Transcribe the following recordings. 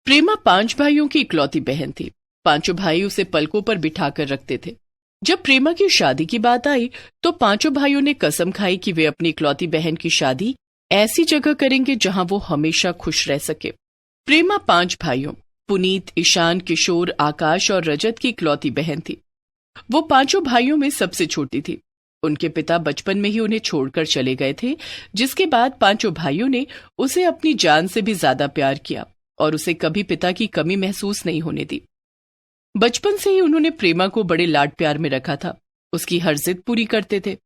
प्रेमा 5 भाइयों की इकलौती बहन थी। पांचों भाई उसे पलकों पर बिठाकर रखते थे। जब प्रेमा की शादी की बात आई तो पांचों भाइयों ने कसम खाई कि वे अपनी इकलौती बहन की शादी ऐसी जगह करेंगे जहां वो हमेशा खुश रह सके। प्रेमा 5 भाइयों पुनीत, ईशान, किशोर, आकाश और रजत की इकलौती बहन थी। वो पांचों भाइयों में सबसे छोटी थी। उनके पिता बचपन में ही उन्हें छोड़कर चले गए थे, जिसके बाद पांचों भाइयों ने उसे अपनी जान से भी ज्यादा प्यार किया और उसे कभी पिता की कमी महसूस नहीं होने दी। बचपन से ही उन्होंने प्रेमा को बड़े लाड प्यार में रखा था। उसकी हर जिद पूरी करते थे।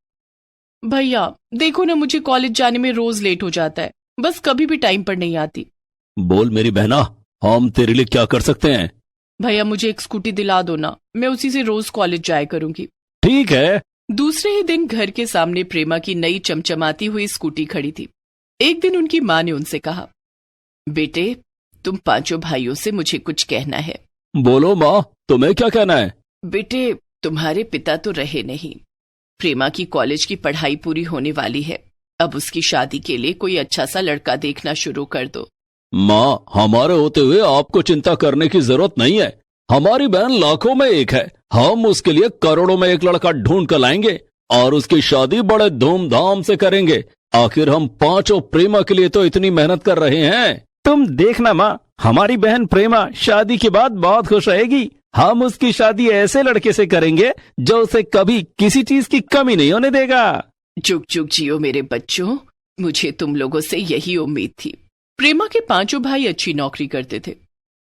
भैया देखो ना, मुझे कॉलेज जाने में रोज लेट हो जाता है, बस कभी भी टाइम पर नहीं आती। बोल मेरी बहना, हम तेरे लिए क्या कर सकते हैं? भैया मुझे एक स्कूटी दिला दो ना, मैं उसी से रोज कॉलेज जाया करूंगी। ठीक है। दूसरे ही दिन घर के सामने प्रेमा की नई चमचमाती हुई स्कूटी खड़ी थी। एक दिन उनकी माँ ने उनसे कहा, बेटे तुम पांचों भाइयों से मुझे कुछ कहना है। बोलो माँ, तुम्हें क्या कहना है? बेटे तुम्हारे पिता तो रहे नहीं। प्रेमा की कॉलेज की पढ़ाई पूरी होने वाली है। अब उसकी शादी के लिए कोई अच्छा सा लड़का देखना शुरू कर दो। माँ, हमारे होते हुए आपको चिंता करने की जरूरत नहीं है। हमारी बहन लाखों में एक है। हम उसके लिए करोड़ों में एक लड़का ढूंढ कर लाएंगे और उसकी शादी बड़े धूमधाम से करेंगे। आखिर हम पांचों प्रेमा के लिए तो इतनी मेहनत कर रहे हैं। तुम देखना माँ, हमारी बहन प्रेमा शादी के बाद बहुत खुश रहेगी। हम उसकी शादी ऐसे लड़के से करेंगे जो उसे कभी किसी चीज की कमी नहीं होने देगा। जुग जुग जियो मेरे बच्चों, मुझे तुम लोगों से यही उम्मीद थी। प्रेमा के पांचों भाई अच्छी नौकरी करते थे।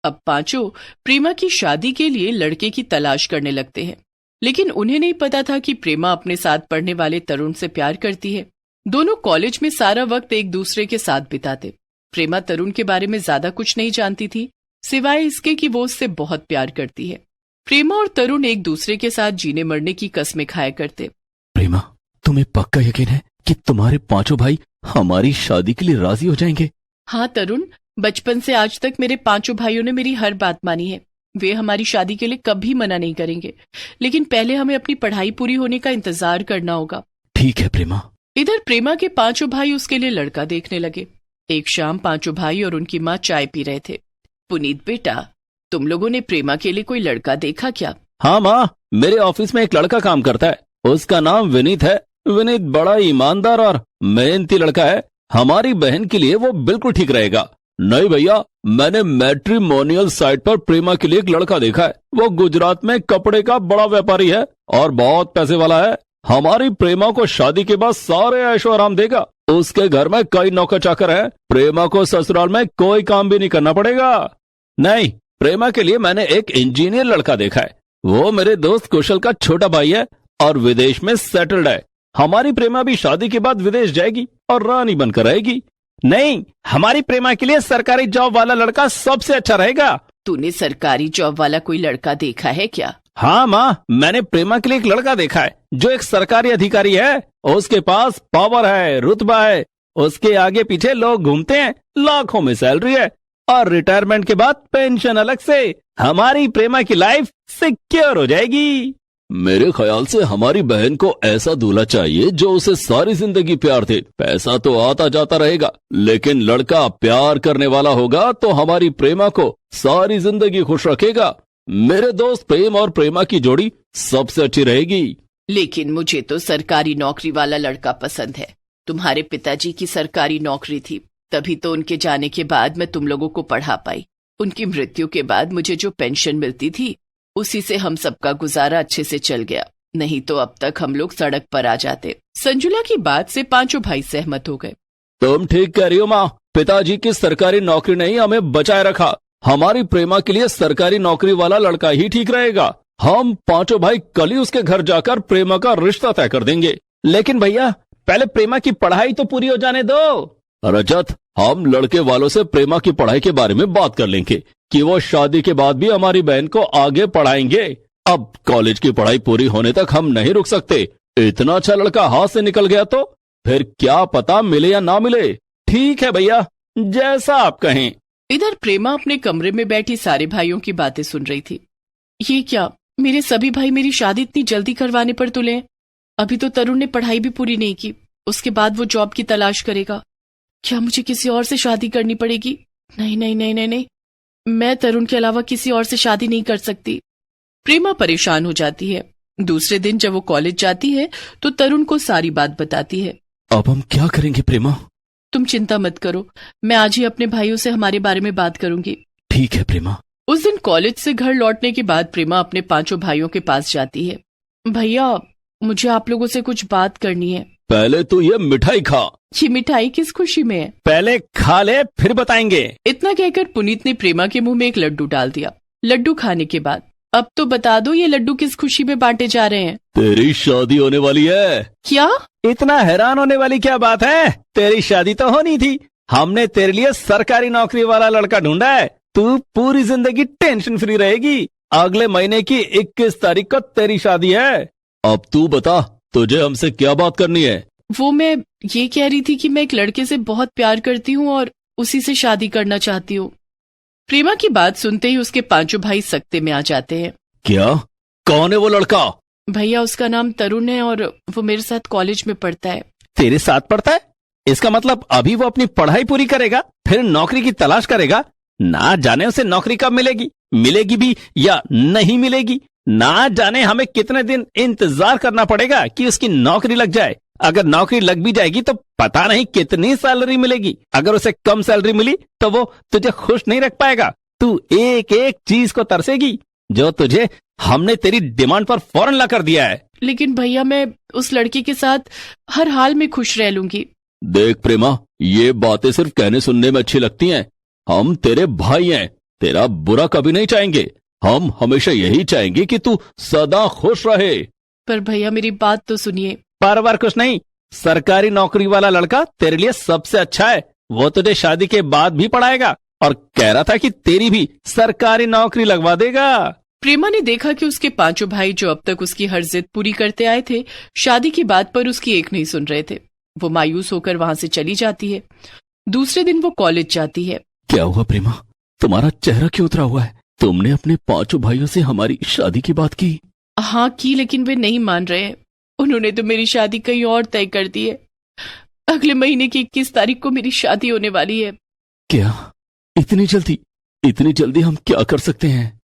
अब पांचों प्रेमा की शादी के लिए लड़के की तलाश करने लगते हैं, लेकिन उन्हें नहीं पता था कि प्रेमा अपने साथ पढ़ने वाले तरुण से प्यार करती है। दोनों कॉलेज में सारा वक्त एक दूसरे के साथ बिताते। प्रेमा तरुण के बारे में ज्यादा कुछ नहीं जानती थी, सिवाय इसके कि वो उससे बहुत प्यार करती है। प्रेमा और तरुण एक दूसरे के साथ जीने मरने की कस्में खाया करते। प्रेमा, तुम्हें पक्का यकीन है कि तुम्हारे पांचों भाई हमारी शादी के लिए राजी हो जाएंगे? हाँ तरुण, बचपन से आज तक मेरे पांचों भाइयों ने मेरी हर बात मानी है। वे हमारी शादी के लिए कभी मना नहीं करेंगे, लेकिन पहले हमें अपनी पढ़ाई पूरी होने का इंतजार करना होगा। ठीक है प्रेमा। इधर प्रेमा के पांचों भाई उसके लिए लड़का देखने लगे। एक शाम पांचों भाई और उनकी माँ चाय पी रहे थे। पुनीत बेटा, तुम लोगों ने प्रेमा के लिए कोई लड़का देखा क्या? हाँ माँ, मेरे ऑफिस में एक लड़का काम करता है। उसका नाम विनीत है। विनीत बड़ा ईमानदार और मेहनती लड़का है। हमारी बहन के लिए वो बिल्कुल ठीक रहेगा। नहीं भैया, मैंने मैट्रिमोनियल साइट पर प्रेमा के लिए एक लड़का देखा है। वो गुजरात में कपड़े का बड़ा व्यापारी है और बहुत पैसे वाला है। हमारी प्रेमा को शादी के बाद सारे ऐशो आराम देगा। उसके घर में कई नौकर चाकर हैं। प्रेमा को ससुराल में कोई काम भी नहीं करना पड़ेगा। नहीं, प्रेमा के लिए मैंने एक इंजीनियर लड़का देखा है। वो मेरे दोस्त कुशल का छोटा भाई है और विदेश में सेटल्ड है। हमारी प्रेमा भी शादी के बाद विदेश जाएगी और रानी बनकर रहेगी। नहीं, हमारी प्रेमा के लिए सरकारी जॉब वाला लड़का सबसे अच्छा रहेगा। तूने सरकारी जॉब वाला कोई लड़का देखा है क्या? हाँ माँ, मैंने प्रेमा के लिए एक लड़का देखा है जो एक सरकारी अधिकारी है। उसके पास पावर है, रुतबा है। उसके आगे पीछे लोग घूमते हैं, लाखों में सैलरी है और रिटायरमेंट के बाद पेंशन अलग से। हमारी प्रेमा की लाइफ सिक्योर हो जाएगी। मेरे ख्याल से हमारी बहन को ऐसा दूल्हा चाहिए जो उसे सारी जिंदगी प्यार दे। पैसा तो आता जाता रहेगा, लेकिन लड़का प्यार करने वाला होगा तो हमारी प्रेमा को सारी जिंदगी खुश रखेगा। मेरे दोस्त प्रेम और प्रेमा की जोड़ी सबसे अच्छी रहेगी। लेकिन मुझे तो सरकारी नौकरी वाला लड़का पसंद है। तुम्हारे पिताजी की सरकारी नौकरी थी, तभी तो उनके जाने के बाद मैं तुम लोगों को पढ़ा पाई। उनकी मृत्यु के बाद मुझे जो पेंशन मिलती थी उसी से हम सबका गुजारा अच्छे से चल गया, नहीं तो अब तक हम लोग सड़क पर आ जाते। संजुला की बात से पांचों भाई सहमत हो गए। तुम ठीक कह रही हो माँ, पिताजी की सरकारी नौकरी ने ही हमें बचाए रखा। हमारी प्रेमा के लिए सरकारी नौकरी वाला लड़का ही ठीक रहेगा। हम पांचों भाई कल ही उसके घर जाकर प्रेमा का रिश्ता तय कर देंगे। लेकिन भैया, पहले प्रेमा की पढ़ाई तो पूरी हो जाने दो। रजत, हम लड़के वालों से प्रेमा की पढ़ाई के बारे में बात कर लेंगे कि वो शादी के बाद भी हमारी बहन को आगे पढ़ाएंगे। अब कॉलेज की पढ़ाई पूरी होने तक हम नहीं रुक सकते। इतना अच्छा लड़का हाथ से निकल गया तो फिर क्या पता मिले या ना मिले। ठीक है भैया, जैसा आप कहें। इधर प्रेमा अपने कमरे में बैठी सारे भाइयों की बातें सुन रही थी। ये क्या, मेरे सभी भाई मेरी शादी इतनी जल्दी करवाने पर तुले हैं। अभी तो तरुण ने पढ़ाई भी पूरी नहीं की, उसके बाद वो जॉब की तलाश करेगा। क्या मुझे किसी और से शादी करनी पड़ेगी? नहीं नहीं नहीं नहीं नहीं, मैं तरुण के अलावा किसी और से शादी नहीं कर सकती। प्रेमा परेशान हो जाती है। दूसरे दिन जब वो कॉलेज जाती है तो तरुण को सारी बात बताती है। अब हम क्या करेंगे प्रेमा? तुम चिंता मत करो, मैं आज ही अपने भाइयों से हमारे बारे में बात करूंगी। ठीक है प्रेमा। उस दिन कॉलेज से घर लौटने के बाद प्रेमा अपने 5 भाइयों के पास जाती है। भैया, मुझे आप लोगों से कुछ बात करनी है। पहले तो ये मिठाई खा। ये मिठाई किस खुशी में है? पहले खा ले फिर बताएंगे। इतना कहकर पुनीत ने प्रेमा के मुंह में एक लड्डू डाल दिया। लड्डू खाने के बाद, अब तो बता दो ये लड्डू किस खुशी में बांटे जा रहे हैं? तेरी शादी होने वाली है। क्या? इतना हैरान होने वाली क्या बात है? तेरी शादी तो होनी थी। हमने तेरे लिए सरकारी नौकरी वाला लड़का ढूंढा है। तू पूरी जिंदगी टेंशन फ्री रहेगी। अगले महीने की 21 तारीख को तेरी शादी है। अब तू बता, तुझे हमसे क्या बात करनी है? वो मैं ये कह रही थी कि मैं एक लड़के से बहुत प्यार करती हूँ और उसी से शादी करना चाहती हूँ। प्रेमा की बात सुनते ही उसके 5 भाई सकते में आ जाते हैं। क्या? कौन है वो लड़का? भैया, उसका नाम तरुण है और वो मेरे साथ कॉलेज में पढ़ता है। तेरे साथ पढ़ता है? इसका मतलब अभी वो अपनी पढ़ाई पूरी करेगा फिर नौकरी की तलाश करेगा। ना जाने उसे नौकरी कब मिलेगी, मिलेगी भी या नहीं मिलेगी। ना जाने हमें कितने दिन इंतजार करना पड़ेगा कि उसकी नौकरी लग जाए। अगर नौकरी लग भी जाएगी तो पता नहीं कितनी सैलरी मिलेगी। अगर उसे कम सैलरी मिली तो वो तुझे खुश नहीं रख पाएगा। तू एक एक चीज को तरसेगी जो तुझे हमने तेरी डिमांड पर फौरन ला कर दिया है। लेकिन भैया, मैं उस लड़की के साथ हर हाल में खुश रह लूंगी। देख प्रेमा, ये बातें सिर्फ कहने सुनने में अच्छी लगती हैं। हम तेरे भाई हैं, तेरा बुरा कभी नहीं चाहेंगे। हम हमेशा यही चाहेंगे कि तू सदा खुश रहे। पर भैया, मेरी बात तो सुनिए। बार कुछ नहीं, सरकारी नौकरी वाला लड़का तेरे लिए सबसे अच्छा है। वो तुझे शादी के बाद भी पढ़ाएगा और कह रहा था कि तेरी भी सरकारी नौकरी लगवा देगा। प्रेमा ने देखा कि उसके 5 भाई जो अब तक उसकी हर जिद पूरी करते आए थे, शादी की बात पर उसकी एक नहीं सुन रहे थे। वो मायूस होकर वहां से चली जाती है। दूसरे दिन वो कॉलेज जाती है। क्या हुआ प्रेमा? तुम्हारा चेहरा क्यों उतरा हुआ है? तुमने अपने 5 भाइयों से हमारी शादी की बात की? हाँ की, लेकिन वे नहीं मान रहे हैं। उन्होंने तो मेरी शादी कहीं और तय कर दी है। अगले महीने की 21 तारीख को मेरी शादी होने वाली है। क्या? इतनी जल्दी? इतनी जल्दी हम क्या कर सकते हैं?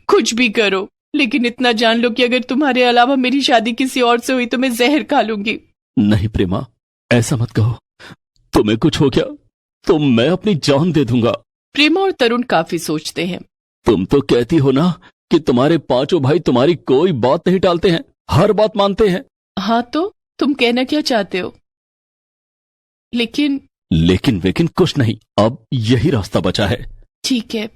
कुछ भी करो, लेकिन इतना जान लो कि अगर तुम्हारे अलावा मेरी शादी किसी और से हुई तो मैं जहर खा लूंगी। नहीं प्रेमा, ऐसा मत कहो। तुम्हें कुछ हो गया तो मैं अपनी जान दे दूंगा। प्रेमा और तरुण काफी सोचते हैं। तुम तो कहती हो ना कि तुम्हारे 5 भाई तुम्हारी कोई बात नहीं टालते हैं, हर बात मानते हैं। हाँ, तो तुम कहना क्या चाहते हो? लेकिन कुछ नहीं, अब यही रास्ता बचा है। ठीक है।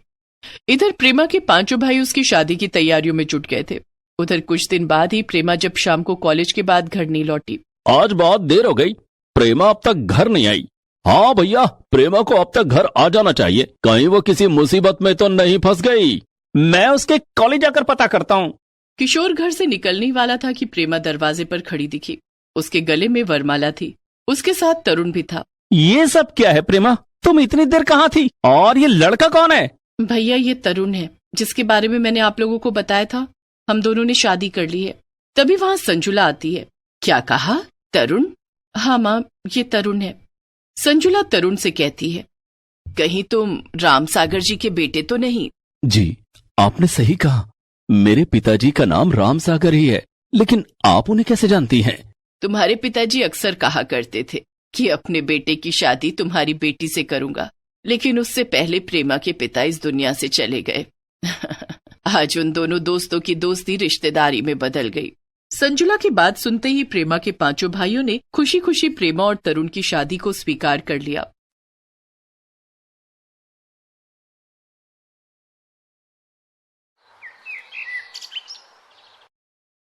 इधर प्रेमा के 5 भाई उसकी शादी की तैयारियों में जुट गए थे। उधर कुछ दिन बाद ही प्रेमा जब शाम को कॉलेज के बाद घर नहीं लौटी। आज बहुत देर हो गई, प्रेमा अब तक घर नहीं आई। हाँ भैया, प्रेमा को अब तक घर आ जाना चाहिए। कहीं वो किसी मुसीबत में तो नहीं फंस गई। मैं उसके कॉलेज जाकर पता करता हूँ। किशोर घर से निकलने वाला था कि प्रेमा दरवाजे पर खड़ी दिखी। उसके गले में वरमाला थी। उसके साथ तरुण भी था। ये सब क्या है प्रेमा? तुम इतनी देर कहाँ थी? और ये लड़का कौन है? भैया, ये तरुण है जिसके बारे में मैंने आप लोगों को बताया था। हम दोनों ने शादी कर ली है। तभी वहां संजुला आती है। क्या कहा? तरुण? हाँ माँ, ये तरुण है। संजुला तरुण से कहती है, कहीं तुम राम सागर जी के बेटे तो नहीं? जी, आपने सही कहा। मेरे पिताजी का नाम राम सागर ही है। लेकिन आप उन्हें कैसे जानती हैं? तुम्हारे पिताजी अक्सर कहा करते थे कि अपने बेटे की शादी तुम्हारी बेटी से करूंगा, लेकिन उससे पहले प्रेमा के पिता इस दुनिया से चले गए। आज उन दोनों दोस्तों की दोस्ती रिश्तेदारी में बदल गई। संजुला की बात सुनते ही प्रेमा के 5 भाइयों ने खुशी खुशी प्रेमा और तरुण की शादी को स्वीकार कर लिया।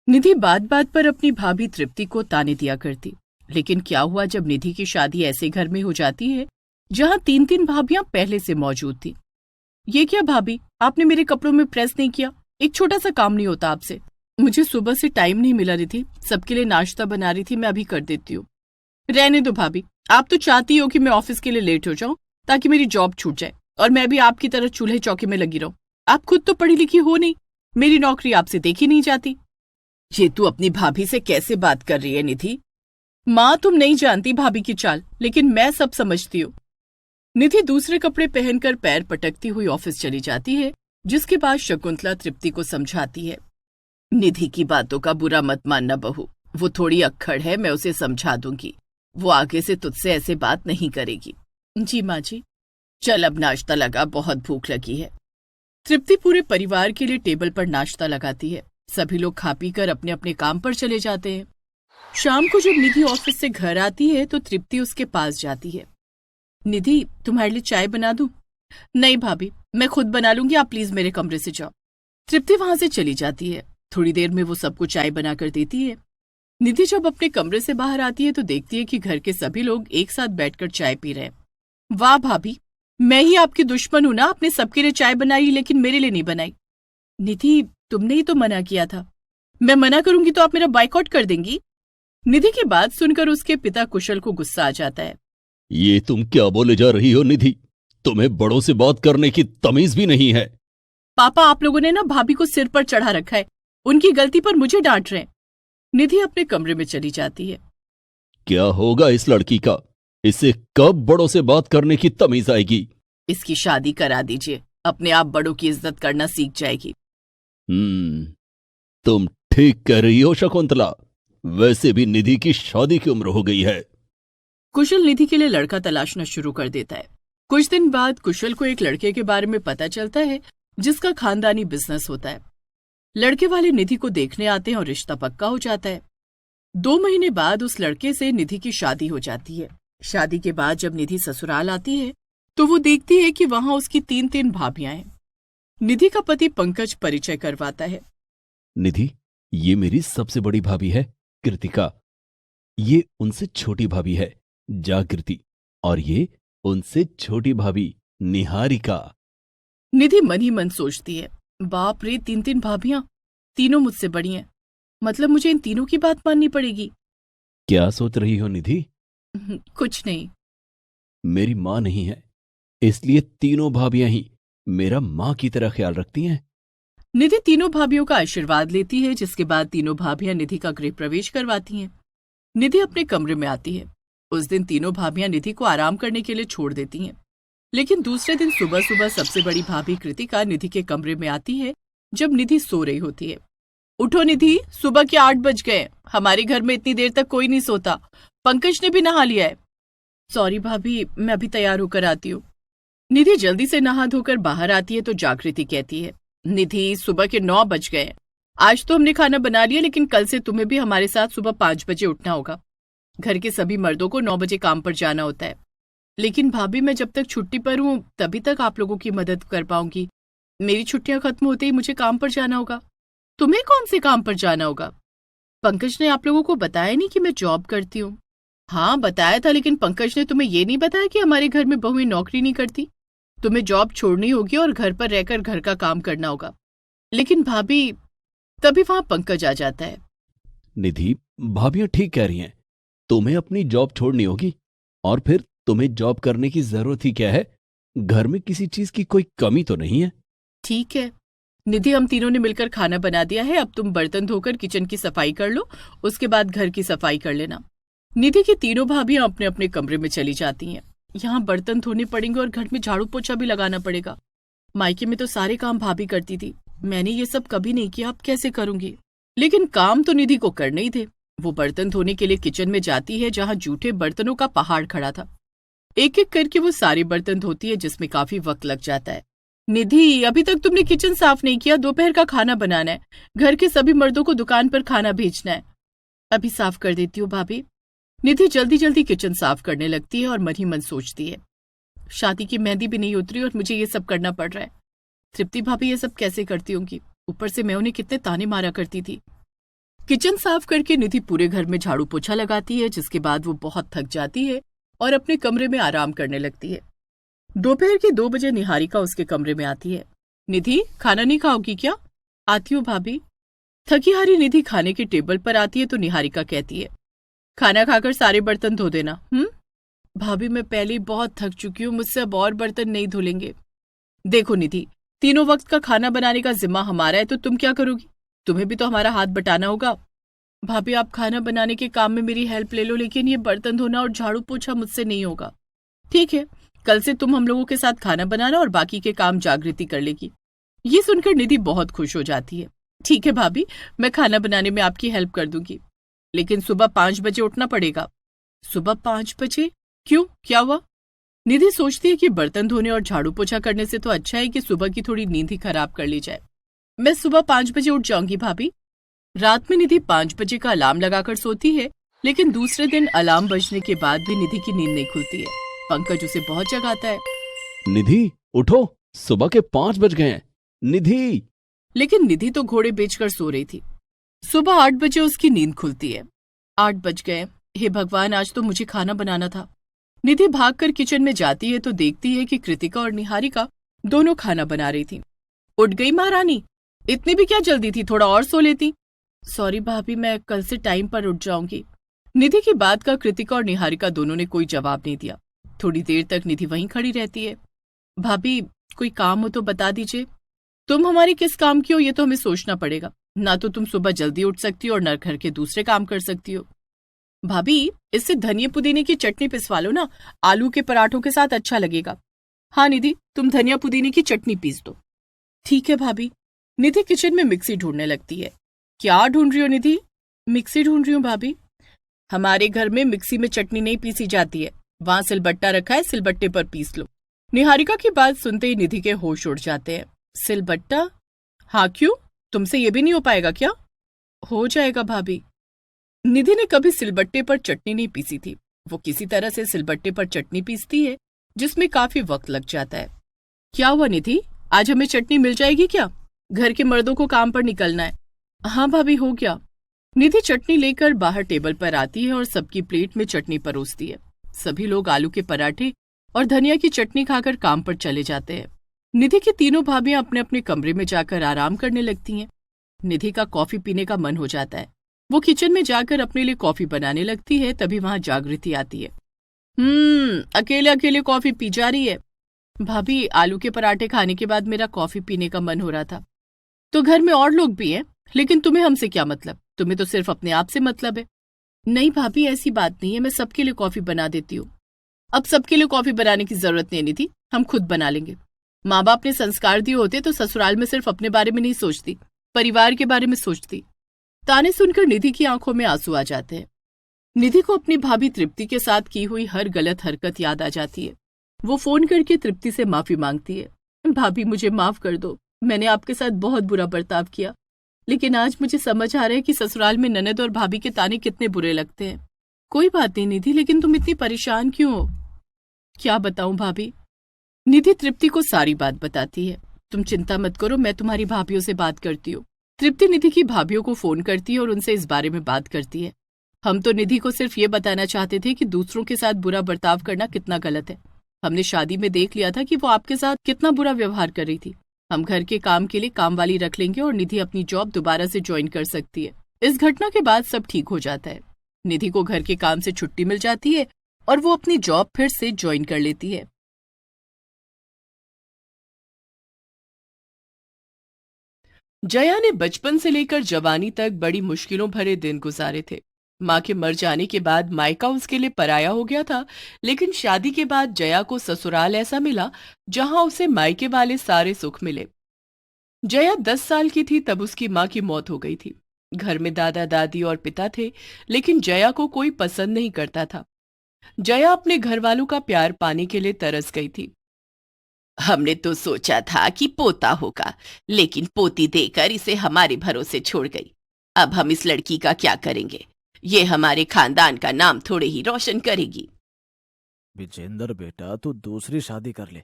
निधि बात बात पर अपनी भाभी तृप्ति को ताने दिया करती। लेकिन क्या हुआ जब निधि की शादी ऐसे घर में हो जाती है जहां 3 भाभियां पहले से मौजूद थी। ये क्या भाभी, आपने मेरे कपड़ों में प्रेस नहीं किया? एक छोटा सा काम नहीं होता आपसे? मुझे सुबह से टाइम नहीं मिला रही थी, सबके लिए नाश्ता बना रही थी, मैं अभी कर देती हूँ। रहने दो भाभी, आप तो चाहती हो कि मैं ऑफिस के लिए लेट हो जाऊं ताकि मेरी जॉब छूट जाए और मैं भी आपकी तरह चूल्हे चौके में लगी रहूं। आप खुद तो पढ़ी लिखी हो नहीं, मेरी नौकरी आपसे देखी नहीं जाती। ये तू अपनी भाभी से कैसे बात कर रही है निधि? माँ, तुम नहीं जानती भाभी की चाल, लेकिन मैं सब समझती हूँ। निधि दूसरे कपड़े पहनकर पैर पटकती हुई ऑफिस चली जाती है, जिसके बाद शकुंतला तृप्ति को समझाती है। निधि की बातों का बुरा मत मानना बहू, वो थोड़ी अक्खड़ है, मैं उसे समझा दूंगी। वो आगे से तुझसे ऐसे बात नहीं करेगी। जी माँ जी। चल अब नाश्ता लगा, बहुत भूख लगी है। तृप्ति पूरे परिवार के लिए टेबल पर नाश्ता लगाती है। सभी लोग खा पी कर अपने अपने काम पर चले जाते हैं। शाम को जब निधि ऑफिस से घर आती है तो तृप्ति उसके पास जाती है। निधि, तुम्हारे लिए चाय बना दूं? नहीं भाभी, मैं खुद बना लूंगी, आप प्लीज मेरे कमरे से जाओ। तृप्ति वहां से चली जाती है। थोड़ी देर में वो सबको चाय बनाकर देती है। निधि जब अपने कमरे से बाहर आती है तो देखती है कि घर के सभी लोग एक साथ बैठकर चाय पी रहे हैं। वाह भाभी, मैं ही आपकी दुश्मन हूं ना, आपने सबके लिए चाय बनाई लेकिन मेरे लिए नहीं बनाई। निधि, तुमने ही तो मना किया था। मैं मना करूंगी तो आप मेरा बाइकआउट कर देंगी? निधि की बात सुनकर उसके पिता कुशल को गुस्सा आ जाता है। ये तुम क्या बोले जा रही हो निधि? तुम्हें बड़ों से बात करने की तमीज भी नहीं है। पापा, आप लोगों ने ना भाभी को सिर पर चढ़ा रखा है, उनकी गलती पर मुझे डांट रहे हैं। निधि अपने कमरे में चली जाती है। क्या होगा इस लड़की का? इसे कब बड़ों से बात करने की तमीज आएगी? इसकी शादी करा दीजिए, अपने आप बड़ों की इज्जत करना सीख जाएगी। तुम ठीक कह रही हो शकुंतला। वैसे भी निधि की शादी की उम्र हो गई है। कुशल निधि के लिए लड़का तलाशना शुरू कर देता है। कुछ दिन बाद कुशल को एक लड़के के बारे में पता चलता है जिसका खानदानी बिजनेस होता है। लड़के वाले निधि को देखने आते हैं और रिश्ता पक्का हो जाता है। 2 महीने बाद उस लड़के से निधि की शादी हो जाती है। शादी के बाद जब निधि ससुराल आती है तो वो देखती है कि वहां उसकी 3 भाभियां हैं। निधि का पति पंकज परिचय करवाता है। निधि, ये मेरी सबसे बड़ी भाभी है कृतिका। ये उनसे छोटी भाभी है जागृति, और ये उनसे छोटी भाभी निहारिका। निधि मन ही मन सोचती है, बाप रे, 3 भाभियां, तीनों मुझसे बड़ी हैं। मतलब मुझे इन तीनों की बात माननी पड़ेगी। क्या सोच रही हो निधि? कुछ नहीं। मेरी माँ नहीं है, इसलिए तीनों भाभियां ही मेरा माँ की तरह ख्याल रखती हैं। निधि तीनों भाभियों का आशीर्वाद लेती है, जिसके बाद तीनों भाभियां निधि का गृह प्रवेश करवाती हैं। निधि अपने कमरे में आती है। उस दिन तीनों भाभियां निधि को आराम करने के लिए छोड़ देती हैं। लेकिन दूसरे दिन सुबह सुबह सबसे बड़ी भाभी कृतिका निधि के कमरे में आती है जब निधि सो रही होती है। उठो निधि, सुबह के 8 बज गए। हमारे घर में इतनी देर तक कोई नहीं सोता। पंकज ने भी नहा लिया है। सॉरी भाभी, मैं अभी तैयार होकर आती हूँ। निधि जल्दी से नहा धोकर बाहर आती है तो जागृति कहती है, निधि, सुबह के 9 बज गए। आज तो हमने खाना बना लिया, लेकिन कल से तुम्हें भी हमारे साथ सुबह 5 बजे उठना होगा। घर के सभी मर्दों को 9 बजे काम पर जाना होता है। लेकिन भाभी, मैं जब तक छुट्टी पर हूँ तभी तक आप लोगों की मदद कर पाऊंगी। मेरी छुट्टियां खत्म होते ही मुझे काम पर जाना होगा। तुम्हें कौन से काम पर जाना होगा? पंकज ने आप लोगों को बताया नहीं कि मैं जॉब करती हूँ? हाँ बताया था, लेकिन पंकज ने तुम्हें ये नहीं बताया कि हमारे घर में बहुएं नौकरी नहीं करती। तुम्हें जॉब छोड़नी होगी और घर पर रहकर घर का काम करना होगा। लेकिन भाभी, तभी वहां पंकज आ जाता है। निधि, भाभियां ठीक कह रही हैं। तुम्हें अपनी जॉब छोड़नी होगी, और फिर तुम्हें जॉब करने की जरूरत ही क्या है? घर में किसी चीज की कोई कमी तो नहीं है। ठीक है निधि, हम तीनों ने मिलकर खाना बना दिया है। अब तुम बर्तन धोकर किचन की सफाई कर लो, उसके बाद घर की सफाई कर लेना। निधि की तीनों भाभियां अपने अपने कमरे में चली जाती हैं। यहाँ बर्तन धोने पड़ेंगे और घर में झाड़ू पोछा भी लगाना पड़ेगा। मायके में तो सारे काम भाभी करती थी, मैंने ये सब कभी नहीं किया, अब कैसे करूंगी? लेकिन काम तो निधि को करने ही थे। वो बर्तन धोने के लिए किचन में जाती है, जहाँ जूठे बर्तनों का पहाड़ खड़ा था। एक एक करके वो सारे बर्तन धोती है, जिसमें काफी वक्त लग जाता है। निधि, अभी तक तुमने किचन साफ नहीं किया। दोपहर का खाना बनाना है, घर के सभी मर्दों को दुकान पर खाना भेजना है। अभी साफ कर देती हूँ भाभी। निधि जल्दी जल्दी किचन साफ करने लगती है और मन ही मन सोचती है, शादी की मेहंदी भी नहीं उतरी और मुझे ये सब करना पड़ रहा है। तृप्ति भाभी ये सब कैसे करती होंगी? ऊपर से मैं उन्हें कितने ताने मारा करती थी। किचन साफ करके निधि पूरे घर में झाड़ू पोछा लगाती है, जिसके बाद वो बहुत थक जाती है और अपने कमरे में आराम करने लगती है। दोपहर के 2 बजे निहारिका उसके कमरे में आती है। निधि, खाना नहीं खाओगी क्या? आती हूँ भाभी। थकी हारी निधि खाने के टेबल पर आती है तो निहारिका कहती है, खाना खाकर सारे बर्तन धो देना। भाभी, मैं पहले ही बहुत थक चुकी हूँ, मुझसे अब और बर्तन नहीं धुलेंगे। देखो निधि, तीनों वक्त का खाना बनाने का जिम्मा हमारा है, तो तुम क्या करोगी? तुम्हें भी तो हमारा हाथ बटाना होगा। भाभी, आप खाना बनाने के काम में मेरी हेल्प ले लो, लेकिन ये बर्तन धोना और झाड़ू पोछा मुझसे नहीं होगा। ठीक है, कल से तुम हम लोगों के साथ खाना बनाना और बाकी के काम जागृति कर लेगी। ये सुनकर निधि बहुत खुश हो जाती है। ठीक है भाभी, मैं खाना बनाने में आपकी हेल्प कर दूंगी, लेकिन सुबह 5 बजे उठना पड़ेगा। सुबह 5 बजे? क्यों, क्या हुआ? निधि सोचती है कि बर्तन धोने और झाड़ू पोछा करने से तो अच्छा है कि सुबह की थोड़ी नींद ही खराब कर ली जाए। मैं सुबह 5 बजे उठ जाऊंगी भाभी। रात में निधि 5 बजे का अलार्म लगाकर सोती है, लेकिन दूसरे दिन अलार्म बजने के बाद भी निधि की नींद नहीं खुलती है। पंकज उसे बहुत जगाता है। निधि उठो, सुबह के 5 बज गए हैं। निधि। लेकिन निधि तो घोड़े बेचकर सो रही थी। सुबह 8 बजे उसकी नींद खुलती है। 8 बज गए। हे भगवान, आज तो मुझे खाना बनाना था। निधि भागकर किचन में जाती है तो देखती है कि कृतिका और निहारिका दोनों खाना बना रही थी। उठ गई महारानी? इतनी भी क्या जल्दी थी, थोड़ा और सो लेती। सॉरी भाभी, मैं कल से टाइम पर उठ जाऊंगी। निधि की बात का कृतिका और निहारिका दोनों ने कोई जवाब नहीं दिया। थोड़ी देर तक निधि वहीं खड़ी रहती है। भाभी, कोई काम हो तो बता दीजिए। तुम हमारी किस काम की हो ये तो हमें सोचना पड़ेगा। ना तो तुम सुबह जल्दी उठ सकती हो और न घर के दूसरे काम कर सकती हो। भाभी, इससे धनिया पुदीने की चटनी पिसवा लो ना, आलू के पराठों के साथ अच्छा लगेगा। हाँ निधि, तुम धनिया पुदीने की चटनी पीस दो। ठीक है भाभी। निधि किचन में मिक्सी ढूंढने लगती है। क्या ढूंढ रही हो निधि? मिक्सी ढूंढ रही हूँ भाभी। हमारे घर में मिक्सी में चटनी नहीं पीसी जाती है, वहां सिलबट्टा रखा है, सिलबट्टे पर पीस लो। निहारिका की बात सुनते ही निधि के होश उड़ जाते हैं। सिलबट्टा? हाँ, क्यों, तुमसे ये भी नहीं हो पाएगा क्या? हो जाएगा भाभी। निधि ने कभी सिलबट्टे पर चटनी नहीं पीसी थी। वो किसी तरह से सिलबट्टे पर चटनी पीसती है, जिसमें काफी वक्त लग जाता है। क्या हुआ निधि, आज हमें चटनी मिल जाएगी क्या? घर के मर्दों को काम पर निकलना है। हाँ भाभी, हो गया। निधि चटनी लेकर बाहर टेबल पर आती है और सबकी प्लेट में चटनी परोसती है। सभी लोग आलू के पराठे और धनिया की चटनी खाकर काम पर चले जाते हैं। निधि की तीनों भाभियां अपने अपने कमरे में जाकर आराम करने लगती हैं। निधि का कॉफी पीने का मन हो जाता है। वो किचन में जाकर अपने लिए कॉफी बनाने लगती है, तभी वहां जागृति आती है। अकेले अकेले कॉफी पी जा रही है। भाभी, आलू के पराठे खाने के बाद मेरा कॉफी पीने का मन हो रहा था। तो घर में और लोग भी हैं, लेकिन तुम्हें हमसे क्या मतलब? तुम्हें तो सिर्फ अपने आप से मतलब है। नहीं भाभी, ऐसी बात नहीं है, मैं सबके लिए कॉफी बना देती हूँ। अब सबके लिए कॉफी बनाने की जरूरत नहीं थी, हम खुद बना लेंगे। माँ बाप ने संस्कार दिए होते तो ससुराल में सिर्फ अपने बारे में नहीं सोचती, परिवार के बारे में सोचती। ताने सुनकर निधि की आंखों में आंसू आ जाते हैं। निधि को अपनी भाभी तृप्ति के साथ की हुई हर गलत हरकत याद आ जाती है। वो फोन करके तृप्ति से माफी मांगती है। भाभी, मुझे माफ कर दो, मैंने आपके साथ बहुत बुरा बर्ताव किया, लेकिन आज मुझे समझ आ रहा है कि ससुराल में ननद और भाभी के ताने कितने बुरे लगते हैं। कोई बात नहीं निधि, लेकिन तुम इतनी परेशान क्यों हो? क्या बताऊं भाभी? निधि तृप्ति को सारी बात बताती है। तुम चिंता मत करो, मैं तुम्हारी भाभीियों से बात करती हूँ। तृप्ति निधि की भाभीियों को फोन करती है और उनसे इस बारे में बात करती है। हम तो निधि को सिर्फ ये बताना चाहते थे कि दूसरों के साथ बुरा बर्ताव करना कितना गलत है। हमने शादी में देख लिया था कि वो आपके साथ कितना बुरा व्यवहार कर रही थी। हम घर के काम के लिए काम वाली रख लेंगे और निधि अपनी जॉब दोबारा से ज्वाइन कर सकती है। इस घटना के बाद सब ठीक हो जाता है। निधि को घर के काम से छुट्टी मिल जाती है और वो अपनी जॉब फिर से ज्वाइन कर लेती है। जया ने बचपन से लेकर जवानी तक बड़ी मुश्किलों भरे दिन गुजारे थे। माँ के मर जाने के बाद मायका उसके लिए पराया हो गया था, लेकिन शादी के बाद जया को ससुराल ऐसा मिला जहां उसे मायके वाले सारे सुख मिले। जया 10 साल की थी तब उसकी माँ की मौत हो गई थी। घर में दादा दादी और पिता थे, लेकिन जया को कोई पसंद नहीं करता था। जया अपने घर वालों का प्यार पाने के लिए तरस गई थी। हमने तो सोचा था कि पोता होगा, लेकिन पोती देकर इसे हमारे भरोसे छोड़ गई। अब हम इस लड़की का क्या करेंगे? ये हमारे खानदान का नाम थोड़े ही रोशन करेगी। विजेंद्र बेटा, तू दूसरी शादी कर ले।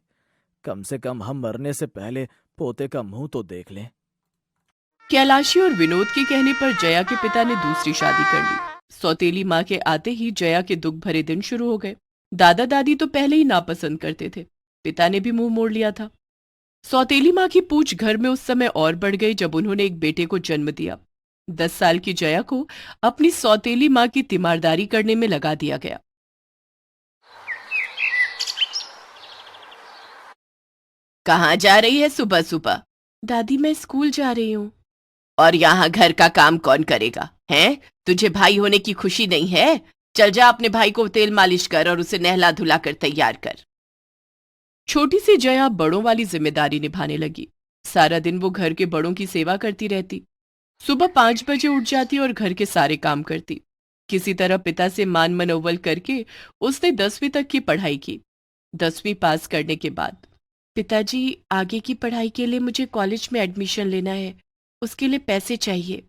कम से कम हम मरने से पहले पोते का मुंह तो देख लें। कैलाशी और विनोद के कहने पर जया के पिता ने दूसरी शादी कर ली। सौतेली माँ के आते ही जया के दुख भरे दिन शुरू हो गए। दादा दादी तो पहले ही नापसंद करते थे, पिता ने भी मुंह मोड़ लिया था। सौतेली माँ की पूछ घर में उस समय और बढ़ गई जब उन्होंने एक बेटे को जन्म दिया। 10 साल की जया को अपनी सौतेली माँ की तीमारदारी करने में लगा दिया गया। कहाँ जा रही है सुबह सुबह? दादी, मैं स्कूल जा रही हूँ। और यहाँ घर का काम कौन करेगा? हैं? तुझे भाई होने की खुशी नहीं है? चल जा, अपने भाई को तेल मालिश कर और उसे नहला धुला कर तैयार कर। छोटी सी जया बड़ों वाली जिम्मेदारी निभाने लगी। सारा दिन वो घर के बड़ों की सेवा करती रहती। सुबह 5 बजे उठ जाती और घर के सारे काम करती। किसी तरह पिता से मान मनोवल करके उसने 10वीं तक की पढ़ाई की। 10वीं पास करने के बाद, पिताजी आगे की पढ़ाई के लिए मुझे कॉलेज में एडमिशन लेना है, उसके लिए पैसे चाहिए।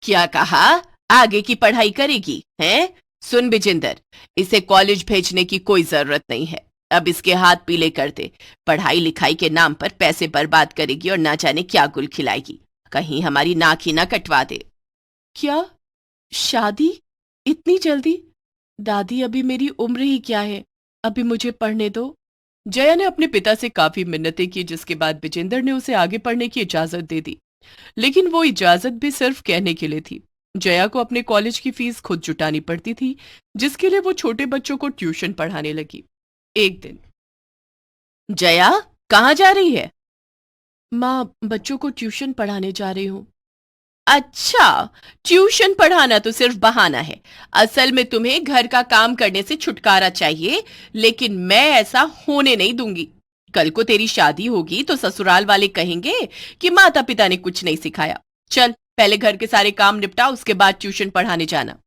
क्या कहा? आगे की पढ़ाई करेगी हैं? सुन बिजेंदर, इसे कॉलेज भेजने की कोई जरूरत नहीं है। अब इसके हाथ पीले कर दे। पढ़ाई लिखाई के नाम पर पैसे बर्बाद करेगी और ना जाने क्या गुल खिलाएगी। कहीं हमारी नाक ही ना कटवा दे। क्या शादी इतनी जल्दी? दादी, अभी मेरी उम्र ही क्या है, अभी मुझे पढ़ने दो। जया ने अपने पिता से काफी मिन्नतें की, जिसके बाद विजेंदर ने उसे आगे पढ़ने की इजाजत दे दी। लेकिन वो इजाजत भी सिर्फ कहने के लिए थी। जया को अपने कॉलेज की फीस खुद जुटानी पड़ती थी, जिसके लिए वो छोटे बच्चों को ट्यूशन पढ़ाने लगी। एक दिन, जया कहाँ जा रही है? माँ, बच्चों को ट्यूशन पढ़ाने जा रही हूँ। अच्छा, ट्यूशन पढ़ाना तो सिर्फ बहाना है। असल में तुम्हें घर का काम करने से छुटकारा चाहिए, लेकिन मैं ऐसा होने नहीं दूंगी। कल को तेरी शादी होगी तो ससुराल वाले कहेंगे कि माता पिता ने कुछ नहीं सिखाया। चल, पहले घर के सारे काम निपटा, उसके बाद ट्यूशन पढ़ाने जाना।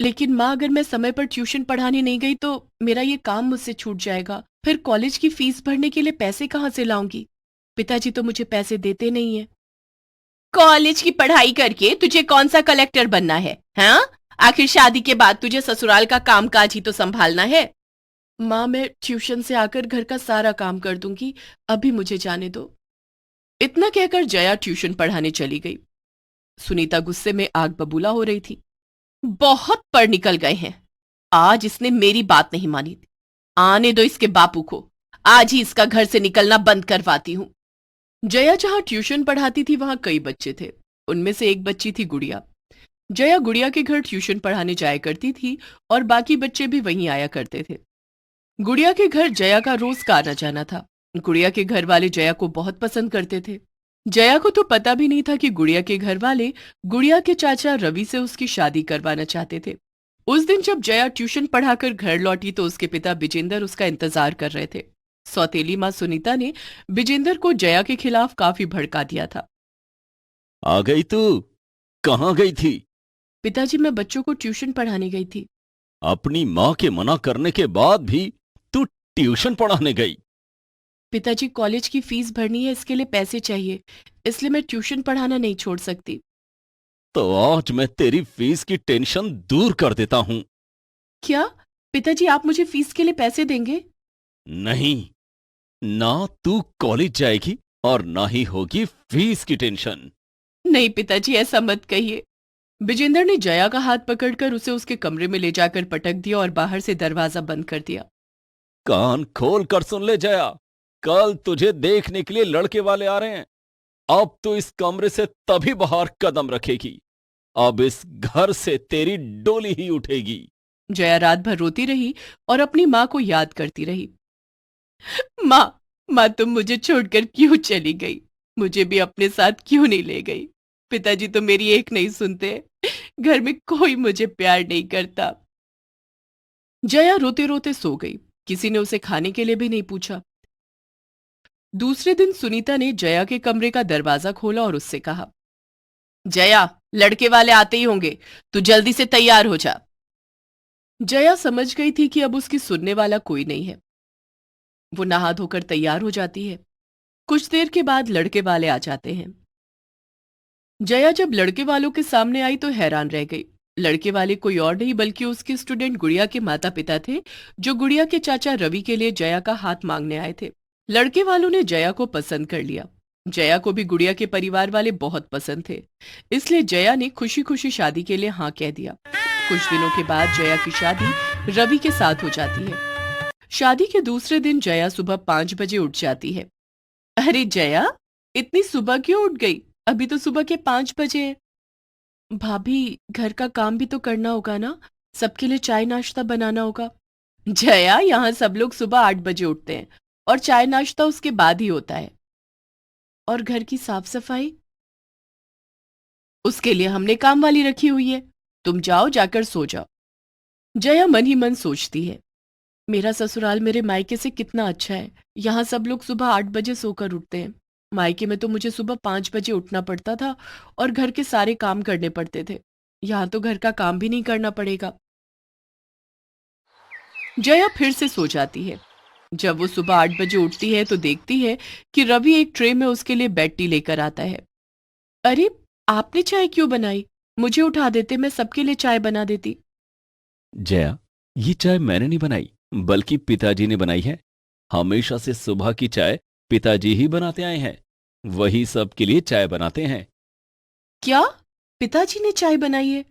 लेकिन माँ, अगर मैं समय पर ट्यूशन पढ़ाने नहीं गई तो मेरा ये काम मुझसे छूट जाएगा। फिर कॉलेज की फीस भरने के लिए पैसे कहाँ से लाऊंगी? पिताजी तो मुझे पैसे देते नहीं है। कॉलेज की पढ़ाई करके तुझे कौन सा कलेक्टर बनना है? हाँ, आखिर शादी के बाद तुझे ससुराल का कामकाज ही तो संभालना है। माँ, मैं ट्यूशन से आकर घर का सारा काम कर दूंगी, अभी मुझे जाने दो। इतना कहकर जया ट्यूशन पढ़ाने चली गई। सुनीता गुस्से में आग बबूला हो रही थी। बहुत पढ़ निकल गए हैं, आज इसने मेरी बात नहीं मानी। आने दो इसके बापू को, आज ही इसका घर से निकलना बंद करवाती हूं। जया जहां ट्यूशन पढ़ाती थी वहां कई बच्चे थे। उनमें से एक बच्ची थी गुड़िया। जया गुड़िया के घर ट्यूशन पढ़ाने जाया करती थी और बाकी बच्चे भी वहीं आया करते थे। गुड़िया के घर जया का रोज का आना जाना था। गुड़िया के घर वाले जया को बहुत पसंद करते थे। जया को तो पता भी नहीं था कि गुड़िया के घर वाले गुड़िया के चाचा रवि से उसकी शादी करवाना चाहते थे। उस दिन जब जया ट्यूशन पढ़ाकर घर लौटी तो उसके पिता विजेंदर उसका इंतजार कर रहे थे। सौतेली माँ सुनीता ने विजेंदर को जया के खिलाफ काफी भड़का दिया था। आ गई तू? कहाँ गई थी? पिताजी, मैं बच्चों को ट्यूशन पढ़ाने गई थी। अपनी माँ के मना करने के बाद भी तू ट्यूशन पढ़ाने गई? पिताजी, कॉलेज की फीस भरनी है, इसके लिए पैसे चाहिए, इसलिए मैं ट्यूशन पढ़ाना नहीं छोड़ सकती। तो आज मैं तेरी फीस की टेंशन दूर कर देता हूं। क्या पिताजी, आप मुझे फीस के लिए पैसे देंगे? नहीं, ना तू कॉलेज जाएगी और ना ही होगी फीस की टेंशन। नहीं पिताजी, ऐसा मत कहिए। विजेंदर ने जया का हाथ पकड़कर उसे उसके कमरे में ले जाकर पटक दिया और बाहर से दरवाजा बंद कर दिया। कान खोल कर सुन ले जया, कल तुझे देखने के लिए लड़के वाले आ रहे हैं। अब तो इस कमरे से तभी बाहर कदम रखेगी, अब इस घर से तेरी डोली ही उठेगी। जया रात भर रोती रही और अपनी माँ को याद करती रही। माँ, तुम मुझे छोड़कर क्यों चली गई? मुझे भी अपने साथ क्यों नहीं ले गई? पिताजी तो मेरी एक नहीं सुनते, घर में कोई मुझे प्यार नहीं करता। जया रोते रोते सो गई। किसी ने उसे खाने के लिए भी नहीं पूछा। दूसरे दिन सुनीता ने जया के कमरे का दरवाजा खोला और उससे कहा, जया, लड़के वाले आते ही होंगे, तू जल्दी से तैयार हो जा। जया समझ गई थी कि अब उसकी सुनने वाला कोई नहीं है। वो नहा धोकर तैयार हो जाती है। कुछ देर के बाद लड़के वाले आ जाते हैं। जया जब लड़के वालों के सामने आई तो हैरान रह गई। लड़के वाले कोई और नहीं बल्कि उसके स्टूडेंट गुड़िया के माता पिता थे, जो गुड़िया के चाचा रवि के लिए जया का हाथ मांगने आए थे। लड़के वालों ने जया को पसंद कर लिया। जया को भी गुड़िया के परिवार वाले बहुत पसंद थे, इसलिए जया ने खुशी खुशी शादी के लिए हाँ कह दिया। कुछ दिनों के बाद जया की शादी रवि के साथ हो जाती है। शादी के दूसरे दिन जया सुबह 5 बजे उठ जाती है। अरे जया, इतनी सुबह क्यों उठ गई? अभी तो सुबह के 5 बजे हैं। भाभी, घर का काम भी तो करना होगा ना, सबके लिए चाय नाश्ता बनाना होगा। जया, यहाँ सब लोग सुबह 8 बजे उठते हैं और चाय नाश्ता उसके बाद ही होता है। और घर की साफ सफाई? उसके लिए हमने काम वाली रखी हुई है। तुम जाओ, जाकर सो जाओ। जया मन ही मन सोचती है, मेरा ससुराल मेरे मायके से कितना अच्छा है। यहाँ सब लोग सुबह 8 बजे सोकर उठते हैं। मायके में तो मुझे सुबह 5 बजे उठना पड़ता था और घर के सारे काम करने पड़ते थे। यहाँ तो घर का काम भी नहीं करना पड़ेगा। जया फिर से सो जाती है। जब वो सुबह 8 बजे उठती है तो देखती है कि रवि एक ट्रे में उसके लिए बेड टी लेकर आता है। अरे, आपने चाय क्यों बनाई? मुझे उठा देते, मैं सबके लिए चाय बना देती। जया, ये चाय मैंने नहीं बनाई, बल्कि पिताजी ने बनाई है। हमेशा से सुबह की चाय पिताजी ही बनाते आए हैं। वही सबके लिए चाय बनाते हैं। क्या? पिताजी ने चाय बनाई है?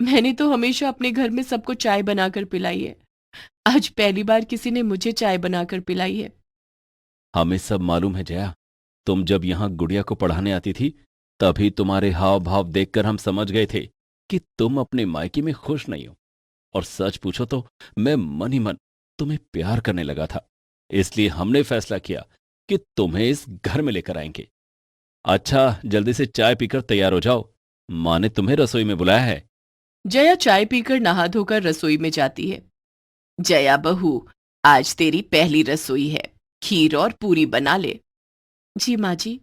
मैंने तो हमेशा अपने घर में सबको चाय बनाकर पिलाई है। आज पहली बार किसी ने मुझे चाय बनाकर पिलाई है। हमें सब मालूम है जया। तुम जब यहां गुड़िया को पढ़ाने आती थी, तभी तुम्हारे हाव भाव देखकर हम समझ गए थे कि तुम अपने मायके में खुश नहीं हो। और सच पूछो तो मैं मन ही मन तुम्हें प्यार करने लगा था। इसलिए हमने फैसला किया कि तुम्हें इस घर में लेकर आएंगे। अच्छा, जल्दी से चाय पीकर तैयार हो जाओ। माँ ने तुम्हें रसोई में बुलाया है। जया चाय पीकर नहा धोकर रसोई में जाती है। जया बहू, आज तेरी पहली रसोई है। खीर और पूरी बना ले। जी माँ जी।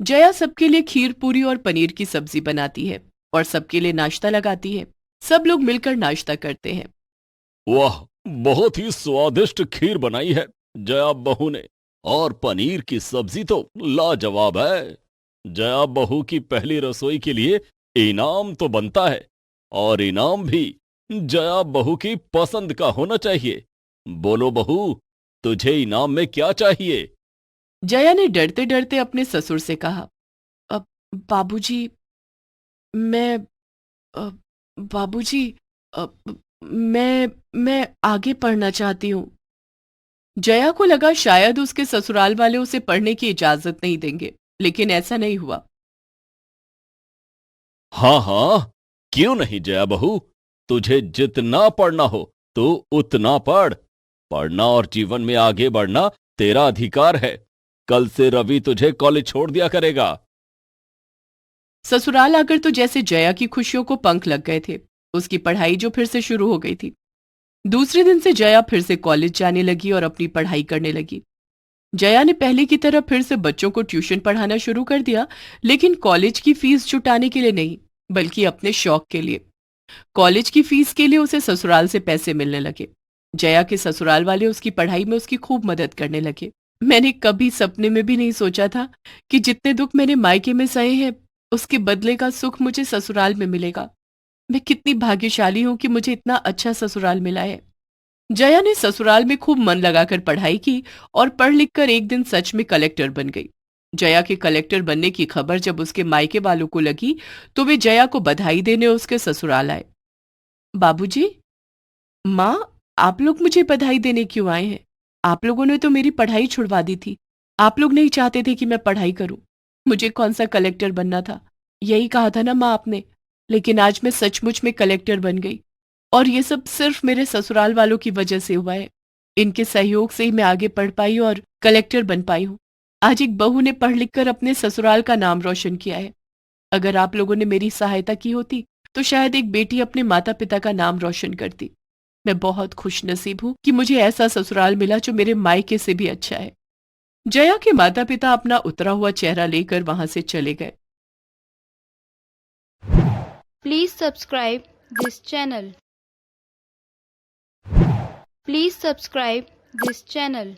जया सबके लिए खीर, पूरी और पनीर की सब्जी बनाती है और सबके लिए नाश्ता लगाती है। सब लोग मिलकर नाश्ता करते हैं। वाह, बहुत ही स्वादिष्ट खीर बनाई है जया बहू ने। और पनीर की सब्जी तो लाजवाब है। जया बहू की पहली रसोई के लिए इनाम तो बनता है, और इनाम भी जया बहू की पसंद का होना चाहिए। बोलो बहू, तुझे इनाम में क्या चाहिए? जया ने डरते डरते अपने ससुर से कहा, अब बाबूजी, मैं अ, बाबूजी, अ, मैं आगे पढ़ना चाहती हूँ। जया को लगा शायद उसके ससुराल वाले उसे पढ़ने की इजाजत नहीं देंगे, लेकिन ऐसा नहीं हुआ। हाँ हाँ, क्यों नहीं जया बहू। तुझे जितना पढ़ना हो तो उतना पढ़। पढ़ना और जीवन में आगे बढ़ना तेरा अधिकार है। कल से रवि तुझे कॉलेज छोड़ दिया करेगा। ससुराल आकर तो जैसे जया की खुशियों को पंख लग गए थे। उसकी पढ़ाई जो फिर से शुरू हो गई थी। दूसरे दिन से जया फिर से कॉलेज जाने लगी और अपनी पढ़ाई करने लगी। जया ने पहले की तरह फिर से बच्चों को ट्यूशन पढ़ाना शुरू कर दिया, लेकिन कॉलेज की फीस जुटाने के लिए नहीं, बल्कि अपने शौक के लिए। कॉलेज की फीस के लिए उसे ससुराल से पैसे मिलने लगे। जया के ससुराल वाले उसकी पढ़ाई में उसकी खूब मदद करने लगे। मैंने कभी सपने में भी नहीं सोचा था कि जितने दुख मैंने मायके में सहे हैं, उसके बदले का सुख मुझे ससुराल में मिलेगा। मैं कितनी भाग्यशाली हूं कि मुझे इतना अच्छा ससुराल मिला है। जया ने ससुराल में खूब मन लगाकर पढ़ाई की और पढ़ लिख कर एक दिन सच में कलेक्टर बन गई। जया के कलेक्टर बनने की खबर जब उसके मायके वालों को लगी तो वे जया को बधाई देने उसके ससुराल आए। बाबूजी, माँ, आप लोग मुझे बधाई देने क्यों आए हैं? आप लोगों ने तो मेरी पढ़ाई छुड़वा दी थी। आप लोग नहीं चाहते थे कि मैं पढ़ाई करूं। मुझे कौन सा कलेक्टर बनना था? यही कहा था ना माँ आपने। लेकिन आज मैं सचमुच में कलेक्टर बन गई, और ये सब सिर्फ मेरे ससुराल वालों की वजह से हुआ है। इनके सहयोग से ही मैं आगे पढ़ पाई और कलेक्टर बन पाई हूँ। आज एक बहू ने पढ़ लिख कर अपने ससुराल का नाम रोशन किया है। अगर आप लोगों ने मेरी सहायता की होती तो शायद एक बेटी अपने माता पिता का नाम रोशन करती। मैं बहुत खुश नसीब हूँ कि मुझे ऐसा ससुराल मिला जो मेरे मायके से भी अच्छा है। जया के माता पिता अपना उतरा हुआ चेहरा लेकर वहां से चले गए। Please subscribe this channel. Please subscribe this channel.